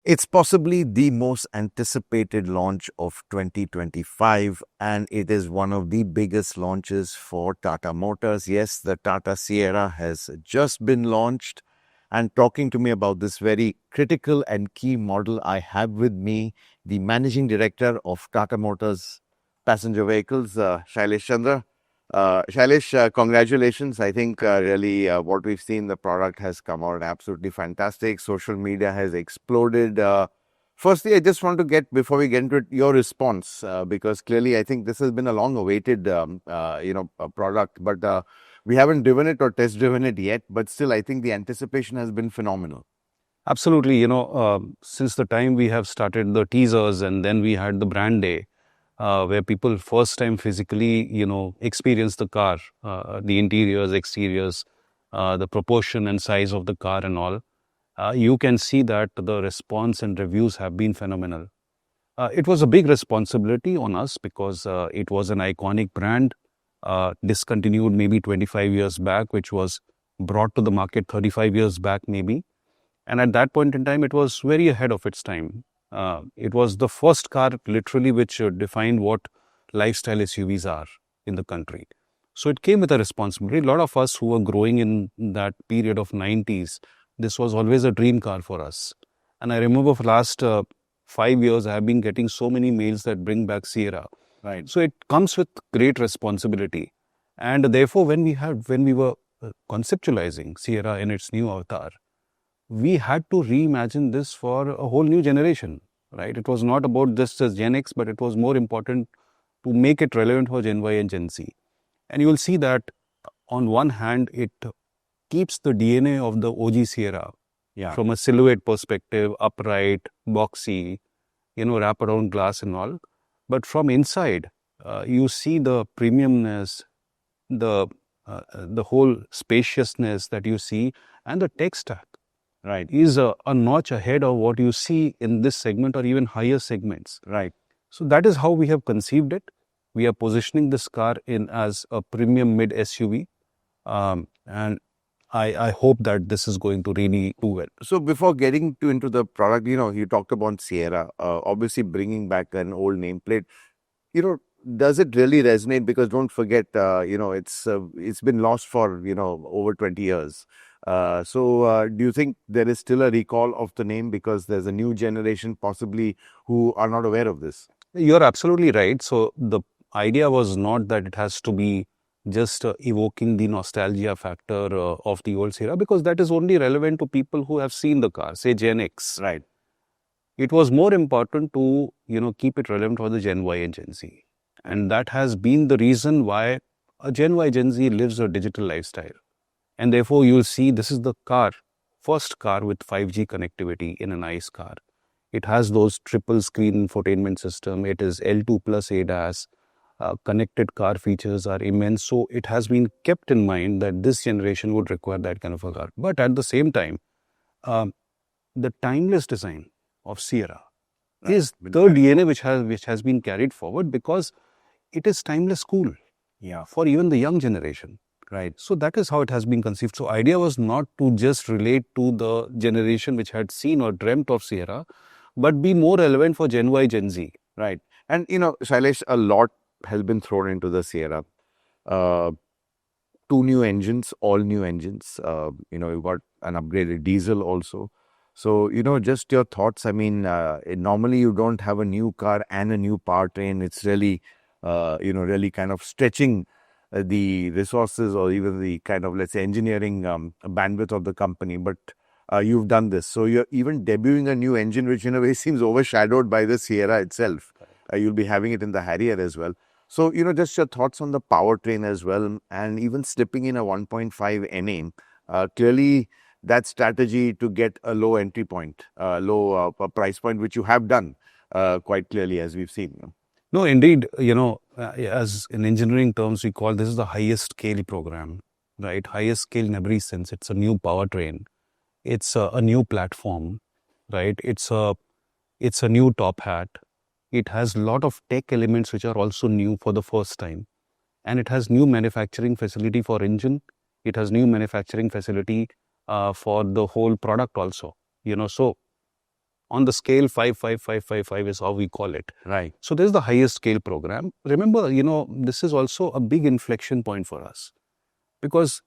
It's possibly the most anticipated launch of 2025, and it is one of the biggest launches for Tata Motors. Yes, the Tata Sierra has just been launched. And talking to me about this very critical and key model, I have with me the Managing Director of Tata Motors Passenger Vehicles, Shailesh Chandra. Shailesh, congratulations. I think really what we've seen, the product has come out absolutely fantastic. Social media has exploded. Firstly, I just want to get, before we get into it, your response, because clearly I think this has been a long awaited, product, but we haven't driven it or test driven it yet, but still I think the anticipation has been phenomenal. Absolutely. Since the time we have started the teasers and then we had the brand day, where people first time physically, experience the car, the interiors, exteriors, the proportion and size of the car and all, you can see that the response and reviews have been phenomenal. It was a big responsibility on us because it was an iconic brand, discontinued maybe 25 years back, which was brought to the market 35 years back maybe. And at that point in time, it was very ahead of its time. It was the first car literally which defined what lifestyle SUVs are in the country. So it came with a responsibility. A lot of us who were growing in that period of 90s, this was always a dream car for us. And I remember for last 5 years, I have been getting so many mails that bring back Sierra. Right. So it comes with great responsibility. And therefore, when we were conceptualizing Sierra in its new avatar, we had to reimagine this for a whole new generation, right? It was not about just as Gen X, but it was more important to make it relevant for Gen Y and Gen Z. And you will see that on one hand, it keeps the DNA of the OG Sierra from a silhouette perspective, upright, boxy, wraparound glass and all. But from inside, you see the premiumness, the whole spaciousness that you see, and the tech stack. Right. Is a notch ahead of what you see in this segment or even higher segments. Right. So that is how we have conceived it. We are positioning this car in as a premium mid SUV, and I hope that this is going to really do well. So before getting into the product, you talked about Sierra, obviously bringing back an old nameplate. Does it really resonate? Because don't forget, it's been lost for over 20 years. So do you think there is still a recall of the name because there's a new generation possibly who are not aware of this? You're absolutely right. So the idea was not that it has to be just evoking the nostalgia factor of the old Sierra, because that is only relevant to people who have seen the car, say Gen X. Right. It was more important to keep it relevant for the Gen Y and Gen Z. And that has been the reason why a Gen Y, Gen Z lives a digital lifestyle. And therefore, you'll see this is the first car with 5G connectivity in an ICE car. It has those triple screen infotainment system. It is L2 plus ADAS. Connected car features are immense. So it has been kept in mind that this generation would require that kind of a car. But at the same time, the timeless design of Sierra is the DNA which has been carried forward, because it is timeless cool for even the young generation. Right. So that is how it has been conceived. So idea was not to just relate to the generation which had seen or dreamt of Sierra, but be more relevant for Gen Y, Gen Z. Right. And Shailesh, a lot has been thrown into the Sierra. Two new engines, all new engines. You've got an upgraded diesel also. So, just your thoughts. I mean, normally you don't have a new car and a new powertrain. It's really, really kind of stretching the resources or even the kind of, let's say, engineering bandwidth of the company. But you've done this. So you're even debuting a new engine, which in a way seems overshadowed by the Sierra itself. You'll be having it in the Harrier as well. So, just your thoughts on the powertrain as well, and even slipping in a 1.5 NA. Clearly, that strategy to get a low entry point, low price point, which you have done quite clearly, as we've seen. No, indeed, as in engineering terms, we call this is the highest scale program, right? Highest scale in every sense. It's a new powertrain. It's a new platform, right? It's a new top hat. It has a lot of tech elements which are also new for the first time. And it has new manufacturing facility for engine. It has new manufacturing facility for the whole product also. So on the scale 55555 is how we call it. Right. So there's the highest scale program. Remember, this is also a big inflection point for us because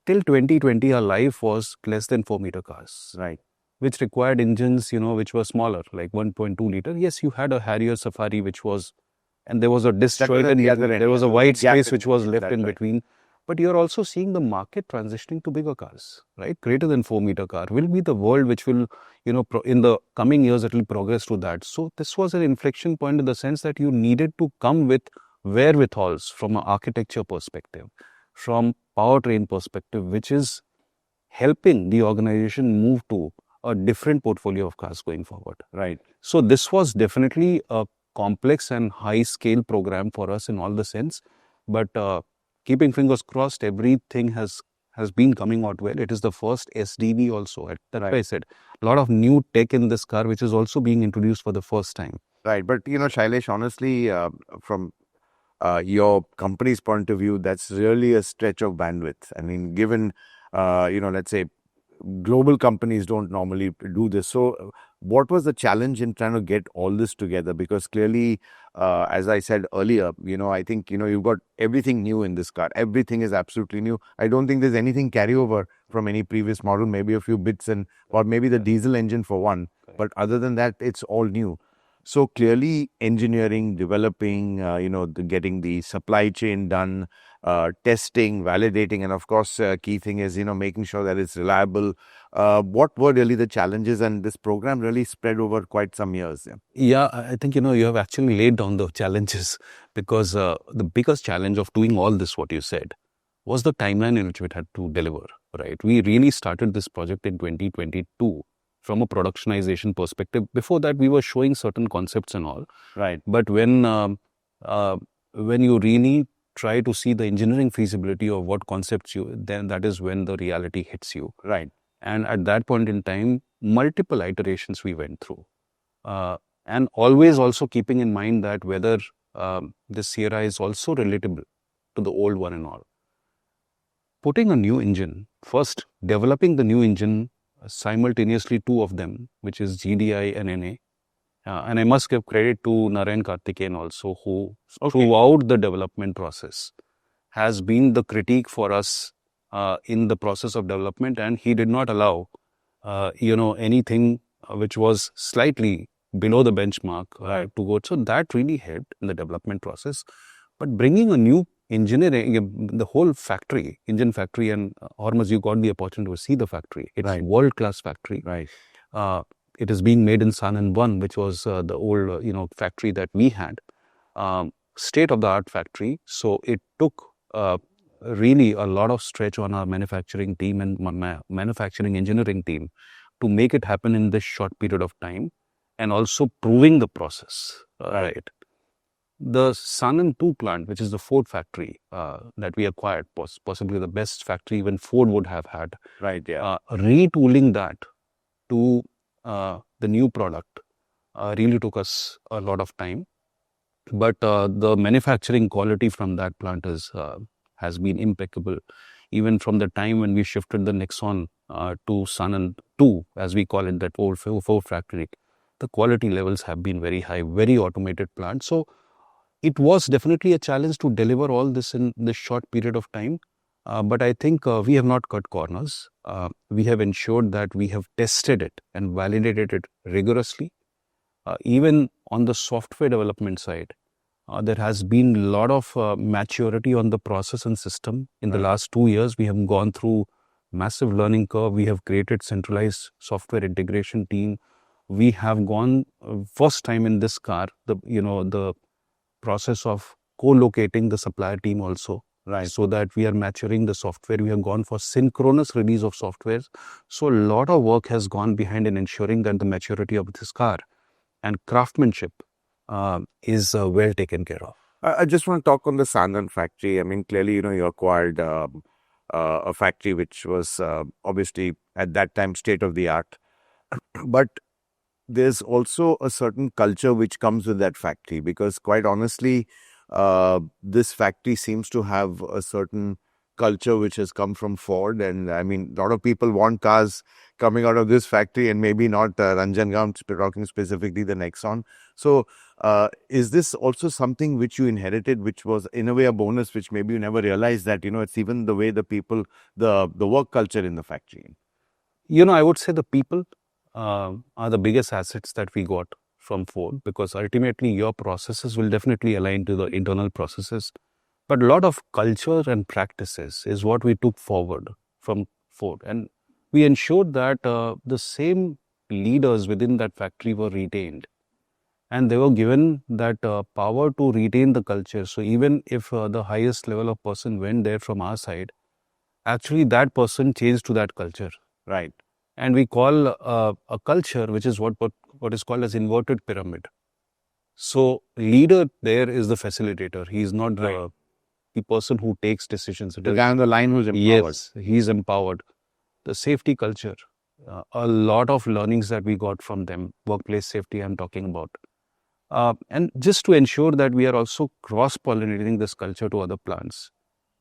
till 2020, our life was less than 4-meter cars. Right. Which required engines, which were smaller, like 1.2 liter. Yes, you had a Harrier Safari, which was, and there was a destroyer, and there was a white space which was left in between. But you're also seeing the market transitioning to bigger cars, right? Greater than 4-meter car will be the world which will, in the coming years, it will progress to that. So this was an inflection point in the sense that you needed to come with wherewithals from an architecture perspective, from powertrain perspective, which is helping the organization move to a different portfolio of cars going forward. Right. So this was definitely a complex and high scale program for us in all the sense, but keeping fingers crossed, everything has been coming out well. It is the first SDV also. That's why I said a lot of new tech in this car, which is also being introduced for the first time. Right. But, Shailesh, honestly, from your company's point of view, that's really a stretch of bandwidth. I mean, given, let's say, global companies don't normally do this. So what was the challenge in trying to get all this together? Because clearly, as I said earlier, I think, you've got everything new in this car. Everything is absolutely new. I don't think there's anything carryover from any previous model, maybe a few bits or maybe the diesel engine for one. But other than that, it's all new. So clearly engineering, developing, getting the supply chain done, testing, validating, and of course, key thing is, making sure that it's reliable. What were really the challenges? And this program really spread over quite some years. Yeah, I think, you have actually laid down the challenges because the biggest challenge of doing all this, what you said, was the timeline in which we had to deliver, right? We really started this project in 2022 from a productionization perspective. Before that, we were showing certain concepts and all. Right. But when you really try to see the engineering feasibility of what concepts then that is when the reality hits you. Right. And at that point in time, multiple iterations we went through. And always also keeping in mind that whether this Sierra is also relatable to the old one and all. Putting a new engine, first developing the new engine simultaneously, two of them, which is GDI and NA. And I must give credit to Narayan Karthikeyan also, who throughout the development process has been the critique for us in the process of development, and he did not allow, anything which was slightly below the benchmark to go. So that really helped in the development process. But bringing a new engineering, the whole factory, engine factory, and Hormazd, you got the opportunity to see the factory. It's a world-class factory. Right. It is being made in Sanand 1, which was the old, factory that we had. State-of-the-art factory. So it took really a lot of stretch on our manufacturing team and manufacturing engineering team to make it happen in this short period of time, and also proving the process. Right. The Sanand 2 plant, which is the Ford factory that we acquired, was possibly the best factory even Ford would have had. Right. Yeah. Retooling that to the new product really took us a lot of time. But the manufacturing quality from that plant has been impeccable. Even from the time when we shifted the Nexon to Sanand 2, as we call it, that old Ford factory, the quality levels have been very high, very automated plant. So it was definitely a challenge to deliver all this in this short period of time. But I think we have not cut corners. We have ensured that we have tested it and validated it rigorously. Even on the software development side, there has been a lot of maturity on the process and system. In the last 2 years, we have gone through massive learning curve. We have created centralized software integration team. We have gone first time in this car, the process of co-locating the supplier team also. Right. So that we are maturing the software. We have gone for synchronous release of software. So a lot of work has gone behind in ensuring that the maturity of this car and craftsmanship is well taken care of. I just want to talk on the Sanand factory. I mean, clearly, you acquired a factory which was obviously at that time state of the art. But there's also a certain culture which comes with that factory, because quite honestly, this factory seems to have a certain culture which has come from Ford. And I mean, a lot of people want cars coming out of this factory, and maybe not Ranjangaon, talking specifically the Nexon. So, is this also something which you inherited, which was in a way a bonus, which maybe you never realized that, it's even the way the people, the work culture in the factory? I would say the people are the biggest assets that we got from Ford, because ultimately your processes will definitely align to the internal processes. But a lot of culture and practices is what we took forward from Ford. And we ensured that the same leaders within that factory were retained. And they were given that power to retain the culture. So even if the highest level of person went there from our side, actually that person changed to that culture. Right. And we call a culture, which is what is called as inverted pyramid. So leader there is the facilitator. He is not the person who takes decisions. The guy on the line who's empowered. Yes, he's empowered. The safety culture, a lot of learnings that we got from them, workplace safety I'm talking about. And just to ensure that we are also cross-pollinating this culture to other plants,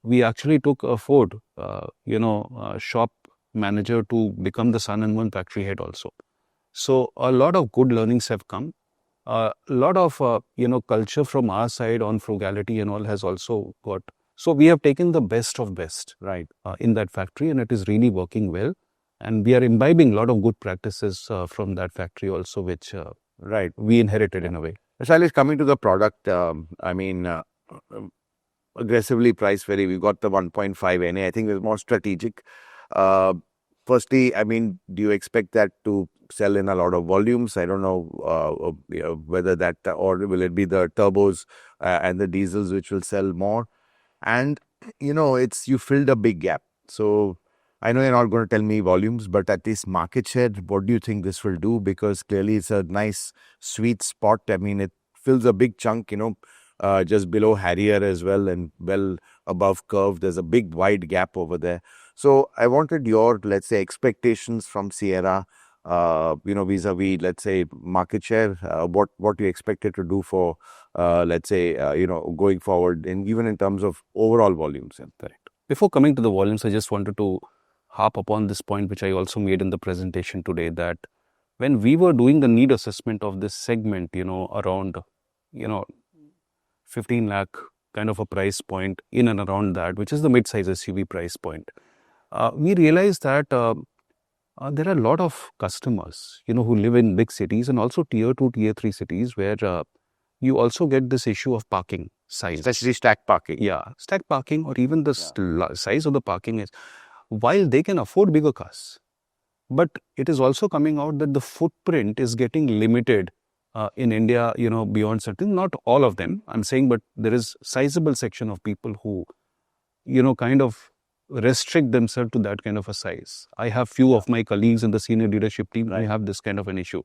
we actually took a Ford, shop manager to become the Sun and Moon factory head also. So a lot of good learnings have come. A lot of, culture from our side on frugality and all has also got. So we have taken the best of best, right, in that factory, and it is really working well. And we are imbibing a lot of good practices from that factory also, which right, we inherited in a way. Shailesh, coming to the product, aggressively price vary. We got the 1.5 NA. I think it's more strategic. Firstly, I mean, do you expect that to sell in a lot of volumes? I don't know whether that, or will it be the turbos and the diesels which will sell more? And, you filled a big gap. So I know you're not going to tell me volumes, but at least market share, what do you think this will do? Because clearly it's a nice sweet spot. I mean, it fills a big chunk, just below Harrier as well, and well above Curve. There's a big wide gap over there. So I wanted your, let's say, expectations from Sierra, vis-a-vis, let's say, market share. What you expect it to do for, let's say, going forward, and even in terms of overall volumes. Correct. Before coming to the volumes, I just wanted to harp upon this point, which I also made in the presentation today, that when we were doing the need assessment of this segment, around, 15 lakh kind of a price point in and around that, which is the mid-size SUV price point, we realized that there are a lot of customers, who live in big cities and also tier 2, tier 3 cities, where you also get this issue of parking size. Especially stack parking. Yeah, stack parking, or even the size of the parking is, while they can afford bigger cars, but it is also coming out that the footprint is getting limited in India, beyond certain, not all of them, I'm saying, but there is sizable section of people who, kind of restrict themselves to that kind of a size. I have few of my colleagues in the senior leadership team who have this kind of an issue,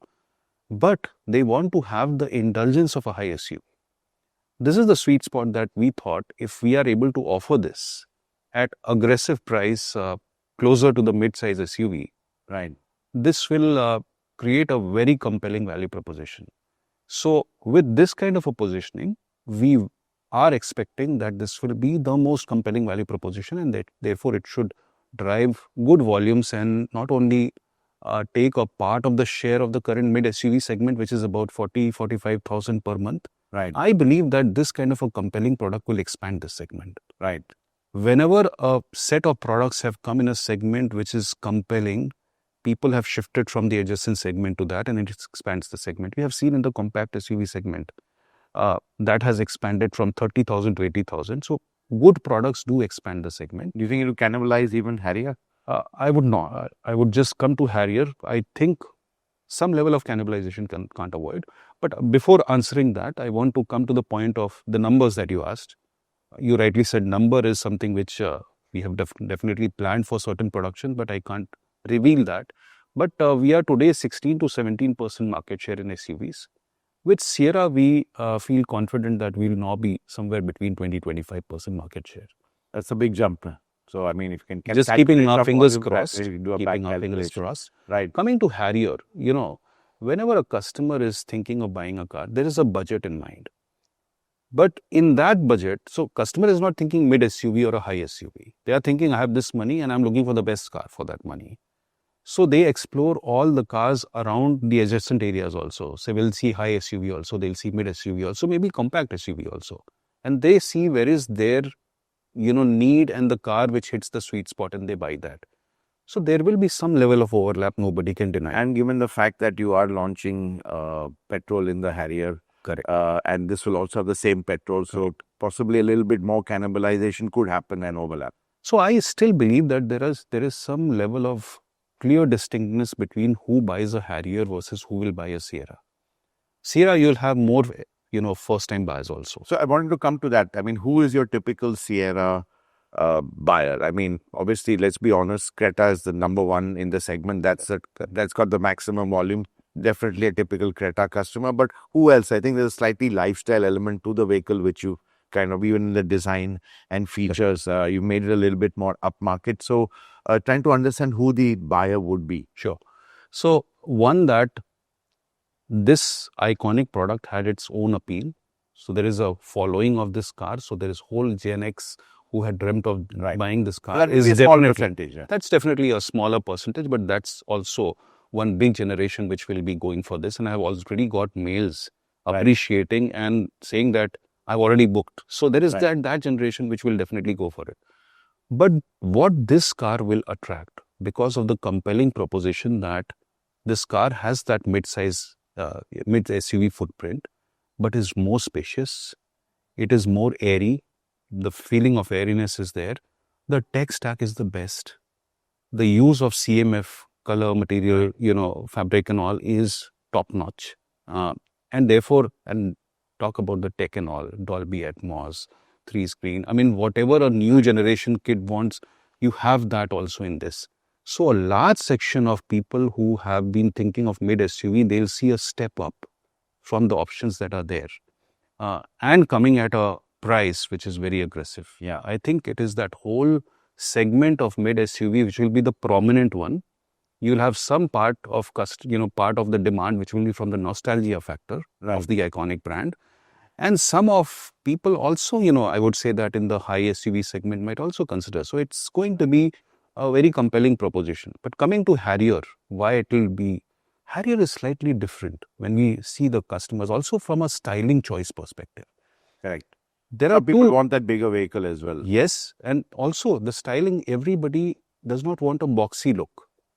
but they want to have the indulgence of a high SUV. This is the sweet spot that we thought, if we are able to offer this at aggressive price, closer to the mid-size SUV, right, this will create a very compelling value proposition. So with this kind of a positioning, we are expecting that this will be the most compelling value proposition, and that therefore it should drive good volumes and not only take a part of the share of the current mid SUV segment, which is about 40,000-45,000 per month. Right. I believe that this kind of a compelling product will expand this segment. Right. Whenever a set of products have come in a segment which is compelling, people have shifted from the adjacent segment to that, and it expands the segment. We have seen in the compact SUV segment that has expanded from 30,000 to 80,000. So good products do expand the segment. Do you think it will cannibalize even Harrier? I would not. I would just come to Harrier. I think some level of cannibalization can't avoid. But before answering that, I want to come to the point of the numbers that you asked. You rightly said number is something which we have definitely planned for certain production, but I can't reveal that. But we are today 16 to 17% market share in SUVs. With Sierra, we feel confident that we will now be somewhere between 20-25% market share. That's a big jump. So, I mean, if you can just keeping our fingers crossed, keeping our fingers crossed. Right. Coming to Harrier, whenever a customer is thinking of buying a car, there is a budget in mind. But in that budget, so customer is not thinking mid SUV or a high SUV. They are thinking, I have this money and I'm looking for the best car for that money. So they explore all the cars around the adjacent areas also. So we'll see high SUV also, they'll see mid SUV also, maybe compact SUV also. And they see where is their, need and the car which hits the sweet spot, and they buy that. So there will be some level of overlap, nobody can deny. And given the fact that you are launching petrol in the Harrier, Correct. And this will also have the same petrol, so possibly a little bit more cannibalization could happen and overlap. So I still believe that there is some level of clear distinctness between who buys a Harrier versus who will buy a Sierra. Sierra, you'll have more, first-time buyers also. So I wanted to come to that. I mean, who is your typical Sierra buyer? I mean, obviously, let's be honest, Creta is the number one in the segment. That's got the maximum volume. Definitely a typical Creta customer. But who else? I think there's a slightly lifestyle element to the vehicle, which you kind of, even in the design and features, you made it a little bit more upmarket. So trying to understand who the buyer would be. Sure. So one, that this iconic product had its own appeal. So there is a following of this car. So there is whole Gen X who had dreamt of buying this car. That is a small percentage. Yeah. That's definitely a smaller percentage, but that's also one big generation which will be going for this. And I have already got mails appreciating and saying that I've already booked. So there is that generation which will definitely go for it. But what this car will attract, because of the compelling proposition that this car has that mid-size, mid-SUV footprint, but is more spacious, it is more airy, the feeling of airiness is there, the tech stack is the best, the use of CMF, color, material, fabric and all is top-notch. And therefore, and talk about the tech and all, Dolby Atmos, 3-screen. I mean, whatever a new generation kid wants, you have that also in this. So a large section of people who have been thinking of mid SUV, they'll see a step up from the options that are there, and coming at a price which is very aggressive. Yeah, I think it is that whole segment of mid SUV which will be the prominent one. You'll have some part of part of the demand which will be from the nostalgia factor of the iconic brand. And some of people also, I would say that in the high SUV segment might also consider. So it's going to be a very compelling proposition. But coming to Harrier, why it will be, Harrier is slightly different when we see the customers also from a styling choice perspective. Correct. There are people want that bigger vehicle as well. Yes. And also the styling, everybody does not want a boxy look.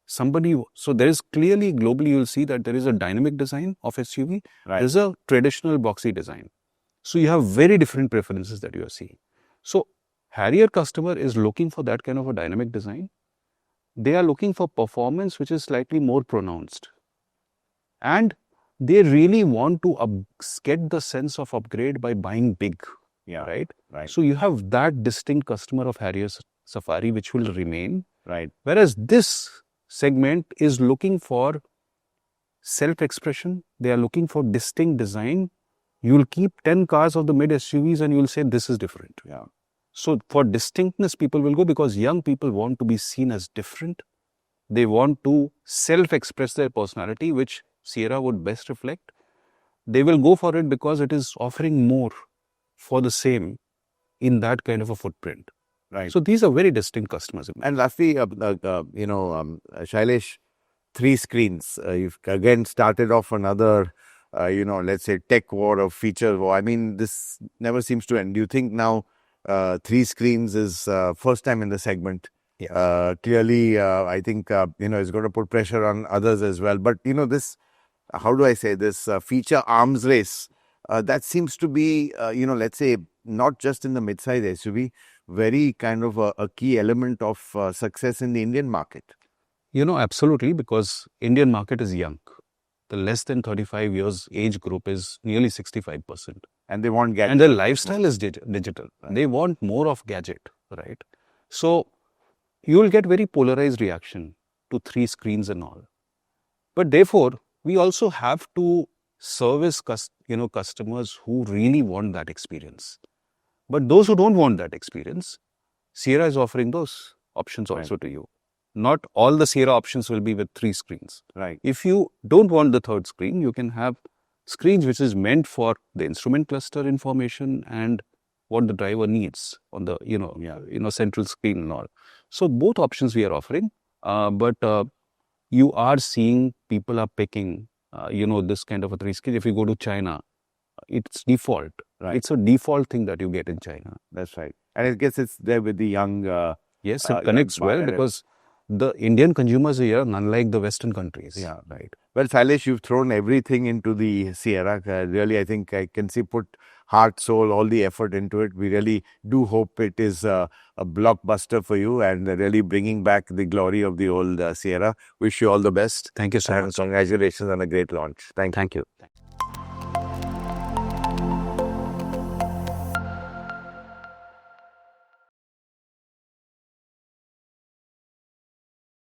So there is clearly globally, you'll see that there is a dynamic design of SUV. There's a traditional boxy design. So you have very different preferences that you are seeing. So Harrier customer is looking for that kind of a dynamic design. They are looking for performance which is slightly more pronounced. And they really want to get the sense of upgrade by buying big. Yeah. Right? So you have that distinct customer of Harrier Safari which will remain. Right. Whereas this segment is looking for self-expression. They are looking for distinct design. You will keep 10 cars of the mid SUVs and you will say this is different. Yeah. So for distinctness, people will go because young people want to be seen as different. They want to self-express their personality, which Sierra would best reflect. They will go for it because it is offering more for the same in that kind of a footprint. Right. So these are very distinct customers. And lastly, Shailesh, 3 screens. You've again started off another let's say tech war or feature war. I mean, this never seems to end. Do you think now 3 screens is first time in the segment? Yes. Clearly, I think, it's going to put pressure on others as well. But, this, how do I say this, feature arms race, that seems to be, let's say, not just in the mid-size SUV, very kind of a key element of success in the Indian market. Absolutely, because Indian market is young. The less than 35 years age group is nearly 65%. And they want gadget. And their lifestyle is digital. Right. They want more of gadget, right? So you will get very polarized reaction to 3 screens and all. But therefore, we also have to service customers who really want that experience. But those who don't want that experience, Sierra is offering those options also to you. Not all the Sierra options will be with 3 screens. Right. If you don't want the 3rd screen, you can have screens which is meant for the instrument cluster information and what the driver needs on the central screen and all. So both options we are offering, but you are seeing people are picking this kind of a three screen. If you go to China, it's default. Right. It's a default thing that you get in China. That's right. And I guess it's there with the young. Yes, it connects well because the Indian consumers here are unlike the Western countries. Yeah, right. Well, Shailesh, you've thrown everything into the Sierra. Really, I think I can see put heart, soul, all the effort into it. We really do hope it is a blockbuster for you and really bringing back the glory of the old Sierra. Wish you all the best. Thank you so much. Congratulations on a great launch. Thank you.